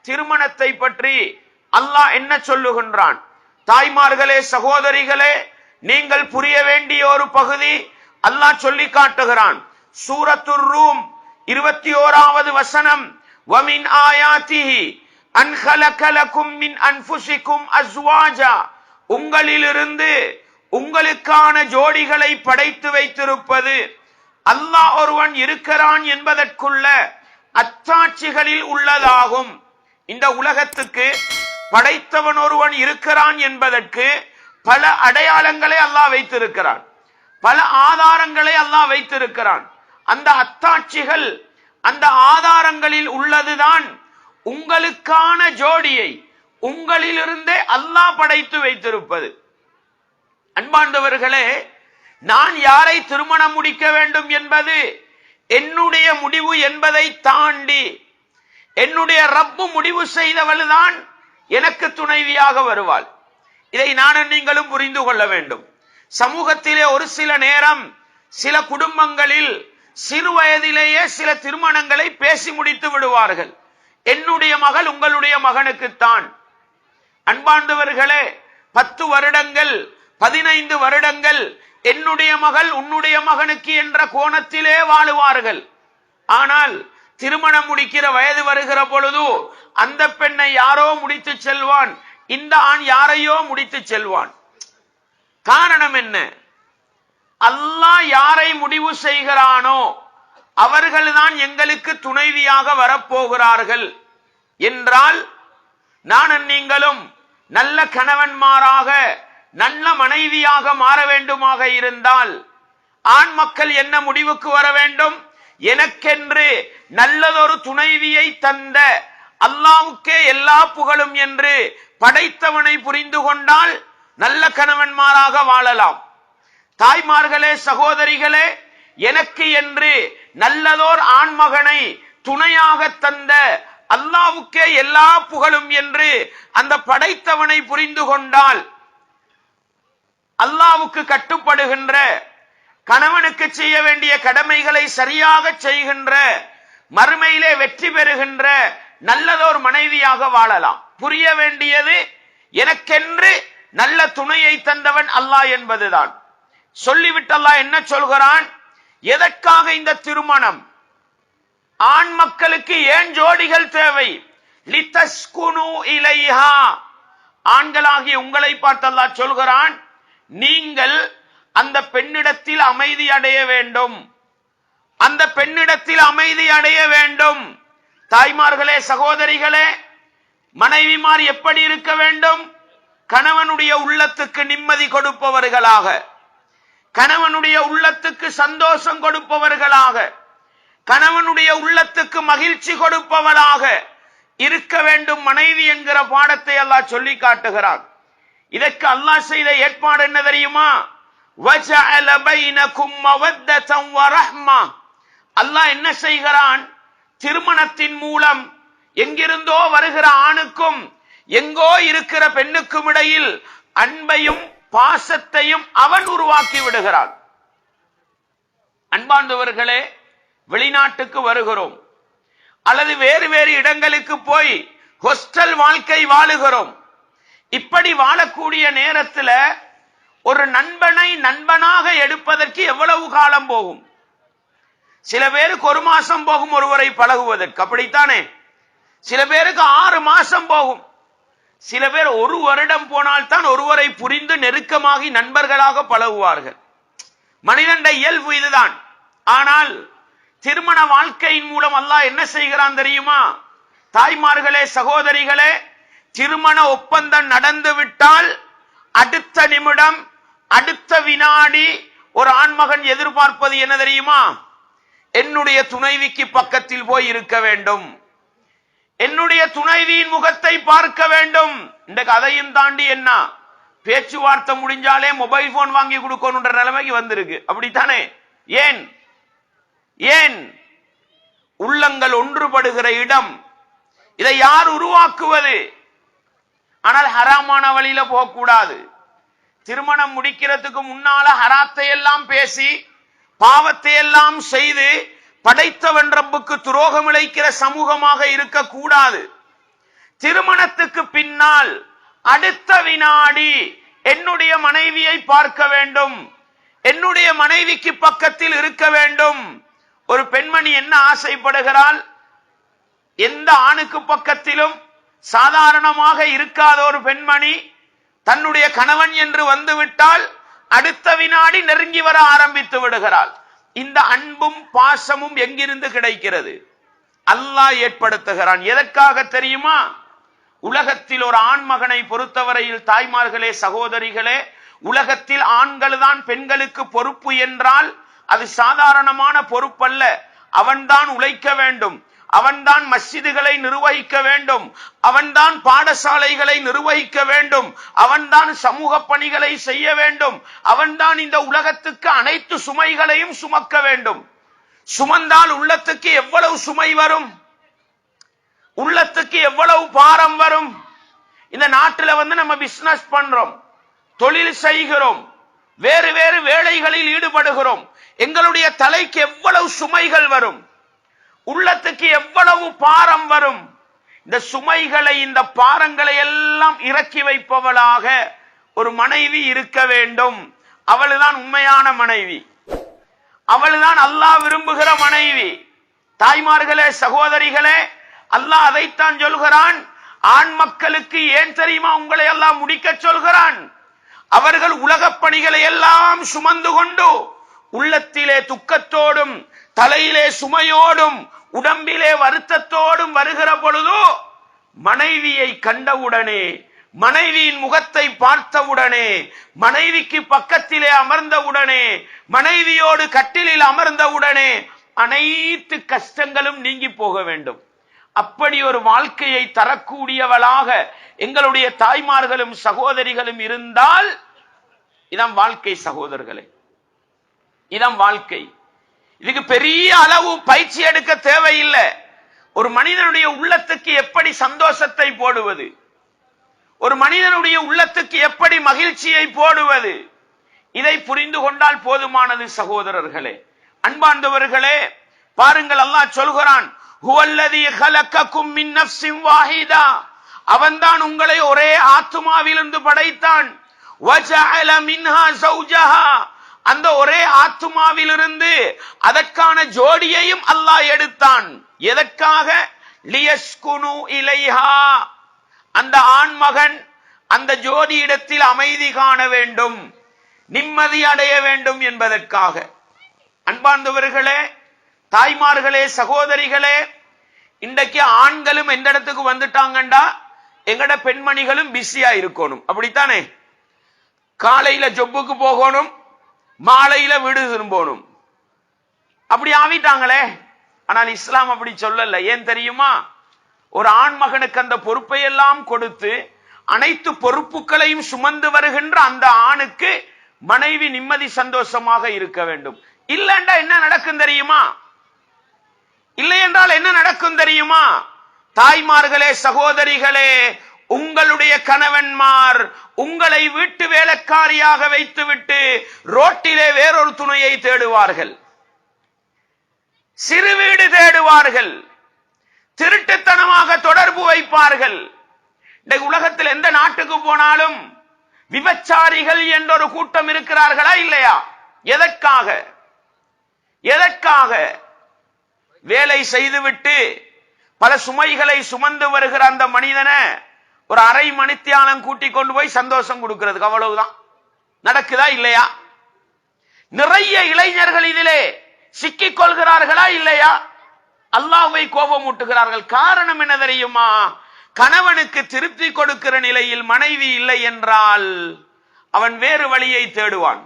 திருமணத்தை பற்றி அல்லாஹ் என்ன சொல்லுகின்றான்? தாய்மார்களே, சகோதரிகளே, நீங்கள் புரிய வேண்டிய ஒரு பகுதி அல்லாஹ் சொல்லி காட்டுகிறான். சூரத்துர் ரூம் 21வது வசனம், வமின் ஆயாத்திஹி அன் ஹலக லகும் மின் அன்ஃபுசிகும் அஸ்வாஜா, உங்களிலிருந்து உங்களுக்கான ஜோடிகளை படைத்து வைத்திருப்பது அல்லாஹ் ஒருவன் இருக்கிறான் என்பதற்குள்ள அத்தாட்சிகளில் உள்ளதாகும். இந்த உலகத்துக்கு படைத்தவன் ஒருவன் இருக்கிறான் என்பதற்கு பல அடையாளங்களை அல்லாஹ் வைத்திருக்கிறான், பல ஆதாரங்களை அல்லாஹ் வைத்திருக்கிறான். அந்த அத்தாட்சிகள், அந்த ஆதாரங்களில் உள்ளதுதான் உங்களுக்கான ஜோடியை உங்களிலிருந்தே அல்லாஹ் படைத்து வைத்திருப்பது. அன்பார்ந்தவர்களே, நான் யாரை திருமணம் முடிக்க வேண்டும் என்பது என்னுடைய முடிவு என்பதை தாண்டி என்னுடைய ரப்பு முடிவு செய்தவள்தான் எனக்கு துணைவியாக வருவாள். இதை நானும் நீங்களும் புரிந்து கொள்ள வேண்டும். சமூகத்திலே ஒரு சில நேரம் சில குடும்பங்களில் சிறு வயதிலேயே சில திருமணங்களை பேசி முடித்து விடுவார்கள். என்னுடைய மகள் உங்களுடைய மகனுக்குத்தான். அன்பார்ந்தவர்களே, 10 வருடங்கள் 15 வருடங்கள் என்னுடைய மகள் உன்னுடைய மகனுக்கு என்ற கோணத்திலே வாழுவார்கள். ஆனால் திருமணம் முடிக்கிற வயது வருகிற பொழுது அந்த பெண்ணை யாரோ முடித்து செல்வான், இந்த ஆண் யாரையோ முடித்து செல்வான். காரணம் என்ன? அல்லாஹ் யாரை முடிவு செய்கிறானோ அவர்கள்தான் எங்களுக்கு துணைவியாக வரப்போகிறார்கள் என்றால், நானும் நீங்களும் நல்ல கணவன்மாராக நல்ல மனைவியாக மாற வேண்டுமாக இருந்தால் ஆண் மக்கள் என்ன முடிவுக்கு வர வேண்டும்? எனக்கென்று நல்லதொரு துணைவியை தந்த அல்லாஹ்வுக்கே எல்லா புகழும் என்று படைத்தவனை புரிந்து கொண்டால் நல்ல கணவன்மாராக வாழலாம். தாய்மார்களே, சகோதரிகளே, எனக்கு என்று நல்லதோர் ஆண்மகனை துணையாக தந்த அல்லாஹ்வுக்கே எல்லா புகழும் என்று அந்த படைத்தவனை புரிந்து கொண்டால், அல்லாஹ்வுக்கு கட்டுப்படுகின்ற, கணவனுக்கு செய்ய வேண்டிய கடமைகளை சரியாக செய்கின்ற, மறுமையிலே வெற்றி பெறுகின்ற நல்லதோர் மனைவியாக வாழலாம். புரிய வேண்டியது, எனக்கென்று நல்ல துணையை தந்தவன் அல்லாஹ் என்பதுதான். சொல்லிவிட்டு அல்லாஹ் என்ன சொல்கிறான்? எதற்காக இந்த திருமணம்? ஆண் மக்களுக்கு ஏன் ஜோடிகள் தேவை? லிதஸ்குனு இலைஹா, ஆண்களாகிய உங்களை பார்த்து அல்லாஹ் சொல்கிறான், நீங்கள் அந்த பெண்ணிடத்தில் அமைதி அடைய வேண்டும், அந்த பெண்ணிடத்தில் அமைதி அடைய வேண்டும். தாய்மார்களே, சகோதரிகளே, மனைவிமார் எப்படி இருக்க வேண்டும்? கணவனுடைய உள்ளத்துக்கு நிம்மதி கொடுப்பவர்களாக, கணவனுடைய உள்ளத்துக்கு சந்தோஷம் கொடுப்பவர்களாக, கணவனுடைய உள்ளத்துக்கு மகிழ்ச்சி கொடுப்பவளாக இருக்க வேண்டும் மனைவி என்கிற பாடத்தை அல்லாஹ் சொல்லி காட்டுகிறான். இதற்கு அல்லாஹ் செய்த ஏற்பாடு என்ன தெரியுமா? வஜஅல பைனகும் மவத்தன் வரஹ்மா. அல்லாஹ் என்ன செய்கிறான்? திருமணத்தின் மூலம் எங்கிருந்தோ வருகிற ஆணுக்கும் எங்கோ இருக்கிற பெண்ணுக்கும் இடையில் அன்பையும் பாசத்தையும் அவன் உருவாக்கி விடுகிறான். அன்பார்ந்தவர்களே, வெளிநாட்டுக்கு வருகிறோம் அல்லது வேறு வேறு இடங்களுக்கு போய் ஹாஸ்டல் வாழ்க்கை வாழுகிறோம். இப்படி வாழக்கூடிய நேரத்தில் ஒரு நண்பனை நண்பனாக எடுப்பதற்கு எவ்வளவு காலம் போகும்? சில பேருக்கு 1 மாசம் போகும் ஒருவரை பழகுவதற்கு, அப்படித்தானே? சில பேருக்கு 6 மாசம் போகும். சில பேர் 1 வருடம் போனால்தான் ஒருவரை புரிந்து நெருக்கமாகி நண்பர்களாக பழகுவார்கள். மனிதன் இயல்பு இதுதான். ஆனால் திருமண வாழ்க்கையின் மூலம் அல்லாஹ் என்ன செய்கிறான் தெரியுமா? தாய்மார்களே, சகோதரிகளே, திருமண ஒப்பந்தம் நடந்து விட்டால் அடுத்த நிமிடம், அடுத்த வினாடி ஒரு ஆண்மகன் எதிர்பார்ப்பது என்ன தெரியுமா? என்னுடைய துணைவிக்கு பக்கத்தில் போய் இருக்க வேண்டும், என்னுடைய துணைவியின் முகத்தை பார்க்க வேண்டும். இந்த கதையும் தாண்டி என்ன, பேச்சுவார்த்தை முடிஞ்சாலே மொபைல் போன் வாங்கி கொடுக்கணுன்ற நிலைமைக்கு வந்திருக்கு, அப்படித்தானே? ஏன் ஏன் உள்ளங்கள் ஒன்றுபடுகிற இடம். இதை யார் உருவாக்குவது? ஆனால் ஹராமான வழியில போகக்கூடாது. திருமணம் முடிக்கிறதுக்கு முன்னால ஹராத்தை எல்லாம் பேசி பாவத்தை எல்லாம் செய்து படைத்தவன் ரப்புக்கு துரோகம் இழைக்கிற சமூகமாக இருக்கக்கூடாது. திருமணத்துக்கு பின்னால் அடுத்த வினாடி என்னுடைய மனைவியை பார்க்க வேண்டும், என்னுடைய மனைவிக்கு பக்கத்தில் இருக்க வேண்டும். ஒரு பெண்மணி என்ன ஆசைப்படுகிறாள்? எந்த ஆணுக்கு பக்கத்திலும் சாதாரணமாக இருக்காத ஒரு பெண்மணி தன்னுடைய கணவன் என்று வந்துவிட்டால் அடுத்த வினாடி நெருங்கி வர ஆரம்பித்து விடுகிறாள். இந்த அன்பும் பாசமும் எங்கிருந்து கிடைக்கிறது? அல்லாஹ் ஏற்படுத்துகிறான். எதற்காக தெரியுமா? உலகத்தில் ஒரு ஆண் மகனை பொறுத்தவரையில் தாய்மார்களே, சகோதரிகளே, உலகத்தில் ஆண்கள் தான் பெண்களுக்கு பொறுப்பு என்றால் அது சாதாரணமான பொறுப்பல்ல. அவன்தான் உழைக்க வேண்டும், அவன்தான் மஸ்ஜிதுகளை நிர்வகிக்க வேண்டும், அவன்தான் பாடசாலைகளை நிர்வகிக்க வேண்டும், அவன்தான் சமூக பணிகளை செய்ய வேண்டும், அவன்தான் இந்த உலகத்துக்கு அனைத்து சுமைகளையும் சுமக்க வேண்டும். சுமந்தால் உள்ளத்துக்கு எவ்வளவு சுமை வரும், உள்ளத்துக்கு எவ்வளவு பாரம் வரும். இந்த நாட்டில் நம்ம பிசினஸ் பண்றோம், தொழில் செய்கிறோம், வேறு வேறு வேலைகளில் ஈடுபடுகிறோம். எங்களுடைய தலைக்கு எவ்வளவு சுமைகள் வரும், உள்ளத்துக்கு எவ்வளவு பாரம் வரும். இந்த சுமைகளை, இந்த பாரங்களை எல்லாம் இறக்கி வைப்பவளாக ஒரு மனைவி இருக்க வேண்டும். அவள்தான் உண்மையான மனைவி, அவள்தான் அல்லாஹ் விரும்புகிற மனைவி. தாய்மார்களே, சகோதரிகளே, அல்லாஹ் அதைத்தான் சொல்கிறான். ஆண் மக்களுக்கு ஏன் தெரியுமா உங்களை எல்லாம் முடிக்க சொல்கிறான்? அவர்கள் உலகப் பணிகளை எல்லாம் சுமந்து கொண்டு உள்ளத்திலே துக்கத்தோடும் தலையிலே சுமையோடும் உடம்பிலே வருத்தத்தோடும் வருகிற பொழுது மனைவியை கண்டவுடனே, மனைவியின் முகத்தை பார்த்தவுடனே, மனைவிக்கு பக்கத்திலே அமர்ந்தவுடனே, மனைவியோடு கட்டிலில் அமர்ந்தவுடனே அனைத்து கஷ்டங்களும் நீங்கி போக வேண்டும். அப்படி ஒரு வாழ்க்கையை தரக்கூடியவளாக எங்களுடைய தாய்மார்களும் சகோதரிகளும் இருந்தால் இதான் வாழ்க்கை. சகோதரர்களே, இதான் வாழ்க்கை. இதுக்கு பெரிய அளவு பயிற்சி எடுக்க தேவையில்லை. ஒரு மனிதனுடைய உள்ளத்துக்கு எப்படி சந்தோஷத்தை போடுவது, ஒரு மனிதனுடைய உள்ளத்துக்கு எப்படி மகிழ்ச்சியை போடுவது, இதை புரிந்து கொண்டால் போதுமானது. சகோதரர்களே, அன்பார்ந்தவர்களே, பாருங்கள், அல்லாஹ் சொல்கிறான், ஹுவல்லதீ ஹலக்கக்கும் மின் நஃப்ஸின் வாஹிதா, அவன்தான் உங்களை ஒரே ஆத்துமாவிலிருந்து படைத்தான். வஜஅல மின்ஹா ஸௌஜஹா, அந்த ஒரே ஆத்துமாவிலிருந்து அதற்கான ஜோடியையும் அல்லாஹ் எடுத்தான். எதற்காக? லியஸ்குனு இலைஹா, அந்த ஆண்மகன் அந்த ஜோடி இடத்தில் அமைதி காண வேண்டும், நிம்மதி அடைய வேண்டும் என்பதற்காக. அன்பார்ந்தவர்களே, தாய்மார்களே, சகோதரிகளே, இன்றைக்கு ஆண்களும் எந்த இடத்துக்கு வந்துட்டாங்கண்டா எங்கட பெண்மணிகளும் பிஸியா இருக்கணும். அப்படித்தானே? காலையில ஜொப்புக்கு போகணும், மாலையில வீடு திரும்பணும், அப்படி ஆவிட்டாங்களே. ஆனால் இஸ்லாம் அப்படி சொல்லல. ஏன் தெரியுமா? ஒரு ஆண் மகனுக்கு அந்த பொறுப்பை எல்லாம் கொடுத்து அனைத்து பொறுப்புகளையும் சுமந்து வருகின்ற அந்த ஆணுக்கு மனைவி நிம்மதி சந்தோஷமாக இருக்க வேண்டும். இல்லைண்டா என்ன நடக்கும் தெரியுமா? இல்லை என்றால் என்ன நடக்கும் தெரியுமா? தாய்மார்களே, சகோதரிகளே, உங்களுடைய கணவன்மார் உங்களை வீட்டு வேலைக்காரியாக வைத்துவிட்டு ரோட்டிலே வேறொரு துணையை தேடுவார்கள், சிறு வீடு தேடுவார்கள், திருட்டுத்தனமாக தொடர்பு வைப்பார்கள். இந்த உலகத்தில் எந்த நாட்டுக்கு போனாலும் விபச்சாரிகள் என்ற ஒரு கூட்டம் இருக்கிறார்களா இல்லையா? எதற்காக? எதற்காக? வேலை செய்துவிட்டு பல சுமைகளை சுமந்து வருகிற அந்த மனிதனை ஒரு அரை மணித்தியாலம் கூட்டிக் கொண்டு போய் சந்தோஷம் கொடுக்கிறதுக்கு. அவ்வளவுதான். நடக்குதா இல்லையா? நிறைய இளைஞர்கள் இதிலே சிக்கிக் கொள்கிறார்களா இல்லையா? அல்லாஹ்வை கோபமூட்டுகிறார்கள். காரணம் என்ன தெரியுமா? கணவனுக்கு திருப்தி கொடுக்கிற நிலையில் மனைவி இல்லை என்றால் அவன் வேறு வழியை தேடுவான்,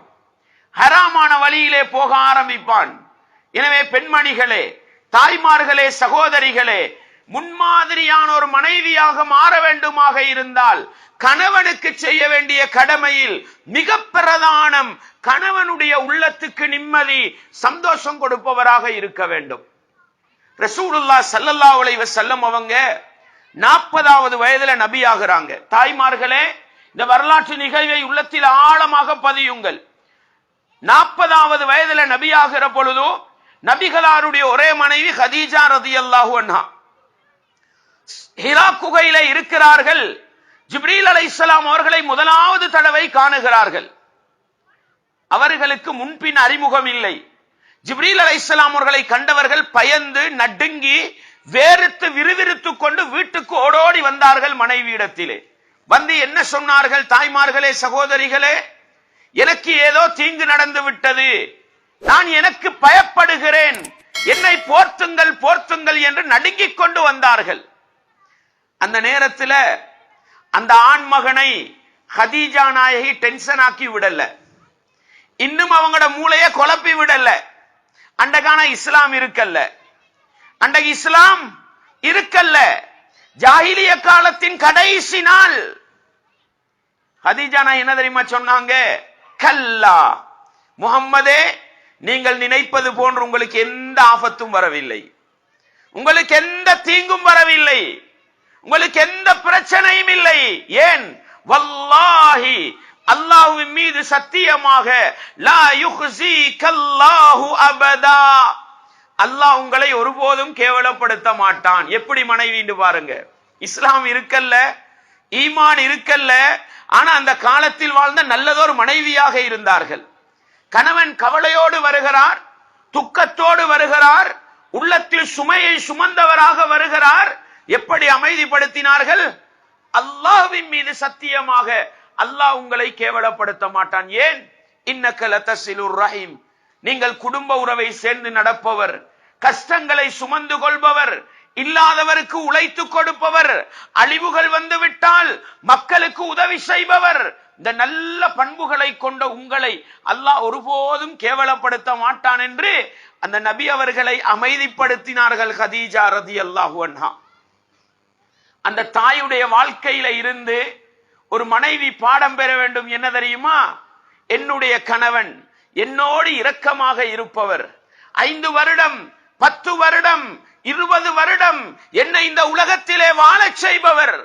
ஹராமான வழியிலே போக ஆரம்பிப்பான். எனவே பெண்மணிகளே, தாய்மார்களே, சகோதரிகளே, முன்மாதிரியான ஒரு மனைவியாக மாற வேண்டுமாக இருந்தால் கணவனுக்கு செய்ய வேண்டிய கடமையில் மிக பிரதானம் கணவனுடைய உள்ளத்துக்கு நிம்மதி, சந்தோஷம் கொடுப்பவராக இருக்க வேண்டும். ரசூலுல்லாஹ் ஸல்லல்லாஹு அலைஹி வஸல்லம் அவங்க 40வது வயதுல நபி ஆகிறாங்க. தாய்மார்களே, இந்த வரலாற்று நிகழ்வை உள்ளத்தில் ஆழமாக பதியுங்கள். 40வது வயதுல நபி ஆகிற பொழுது நபிகளாருடைய ஒரே மனைவி கதீஜா ரலியல்லாஹு அன்ஹா. ஹிரா குகையிலே இருக்கிறார்கள். ஜிப்ரீல் அலைஹிஸ்ஸலாம் அவர்களை முதலாவது தடவை காணுகிறார்கள். அவர்களுக்கு முன்பின் அறிமுகம் இல்லை. ஜிப்ரீல் அலைஹிஸ்ஸலாம் அவர்களை கண்டவர்கள் பயந்து நடுங்கி வேறுத்து விறுவிறுத்து கொண்டு வீட்டுக்கு ஓடோடி வந்தார்கள். மனைவியிடத்திலே வந்து என்ன சொன்னார்கள்? தாய்மார்களே, சகோதரிகளே, எனக்கு ஏதோ தீங்கு நடந்து விட்டது, நான் எனக்கு பயப்படுகிறேன், என்னை போர்த்துங்கள் போர்த்துங்கள் என்று நடுங்கிக் கொண்டு வந்தார்கள். அந்த நேரத்தில் அந்த ஆண்மகனை ஹதீஜா நாயகி டென்ஷன் ஆக்கி விடல, இன்னும் அவங்களோட மூளையை குழப்பி விடல. அண்டகான இஸ்லாம் இருக்கல்ல, அண்டக இஸ்லாம் இருக்கல்ல, ஜாஹிலிய காலத்தின் கடைசி நாள். ஹதீஜா நாயகி என்ன தெரியுமா சொன்னாங்க? கல்லா முஹம்மதே, நீங்கள் நினைப்பது போன்று உங்களுக்கு எந்த ஆபத்தும் வரவில்லை, உங்களுக்கு எந்த தீங்கும் வரவில்லை, உங்களுக்கு எந்த பிரச்சனையும் இல்லை. ஏன்? வல்லாஹி, அல்லாஹ்வின் மீது சத்தியமாக, லா யுஹ்ஸீகல்லாஹு அபதா, அல்லாஹ் உங்களை ஒருபோதும் கேவலப்படுத்த மாட்டான். எப்படி மனைவி பாருங்க, இஸ்லாம் இருக்கல்ல, ஈமான் இருக்கல்ல, ஆனா அந்த காலத்தில் வாழ்ந்த நல்லதொரு மனைவியாக இருந்தார்கள். கணவன் கவலையோடு வருகிறார், துக்கத்தோடு வருகிறார், உள்ளத்தில் சுமையை சுமந்தவராக வருகிறார். எப்படி அமைதிப்படுத்தினார்கள்? அல்லாஹ்வின் மீது சத்தியமாக, அல்லாஹ் உங்களை கேவலப்படுத்த மாட்டான். ஏன்? இன்னக லதஸிலுர் ரஹீம், நீங்கள் குடும்ப உறவை சேர்ந்து நடப்பவர், கஷ்டங்களை சுமந்து கொள்பவர், இல்லாதவருக்கு உழைத்து கொடுப்பவர், அழிவுகள் வந்துவிட்டால் மக்களுக்கு உதவி செய்பவர். இந்த நல்ல பண்புகளை கொண்ட உங்களை அல்லாஹ் ஒருபோதும் கேவலப்படுத்த மாட்டான் என்று அந்த நபி அவர்களை அமைதிப்படுத்தினார்கள் ஹதீஜா ரலியல்லாஹு அன்ஹா. அந்த தாயுடைய வாழ்க்கையில இருந்து ஒரு மனைவி பாடம் பெற வேண்டும். என்ன தெரியுமா? என்னுடைய கணவன் என்னோடு இரக்கமாக இருப்பவர், 5 வருடம் 10 வருடம் 20 வருடம் என்னை இந்த உலகத்திலே வாழச் செய்பவர்.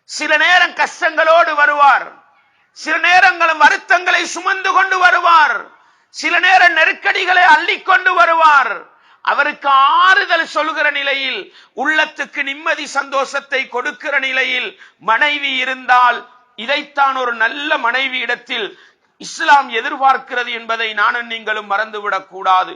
சில நேரம் கஷ்டங்களோடு வருவார், சில நேரங்களும் வருத்தங்களை சுமந்து கொண்டு வருவார், சில நேர நெருக்கடிகளை அள்ளிக்கொண்டு வருவார். அவருக்கு ஆறுதல் சொல்கிற நிலையில், உள்ளத்துக்கு நிம்மதி சந்தோஷத்தை கொடுக்கிற நிலையில் மனைவி இருந்தால், இதைத்தான் ஒரு நல்ல மனைவி இடத்தில் இஸ்லாம் எதிர்பார்க்கிறது என்பதை நானும் நீங்களும் மறந்துவிடக் கூடாது.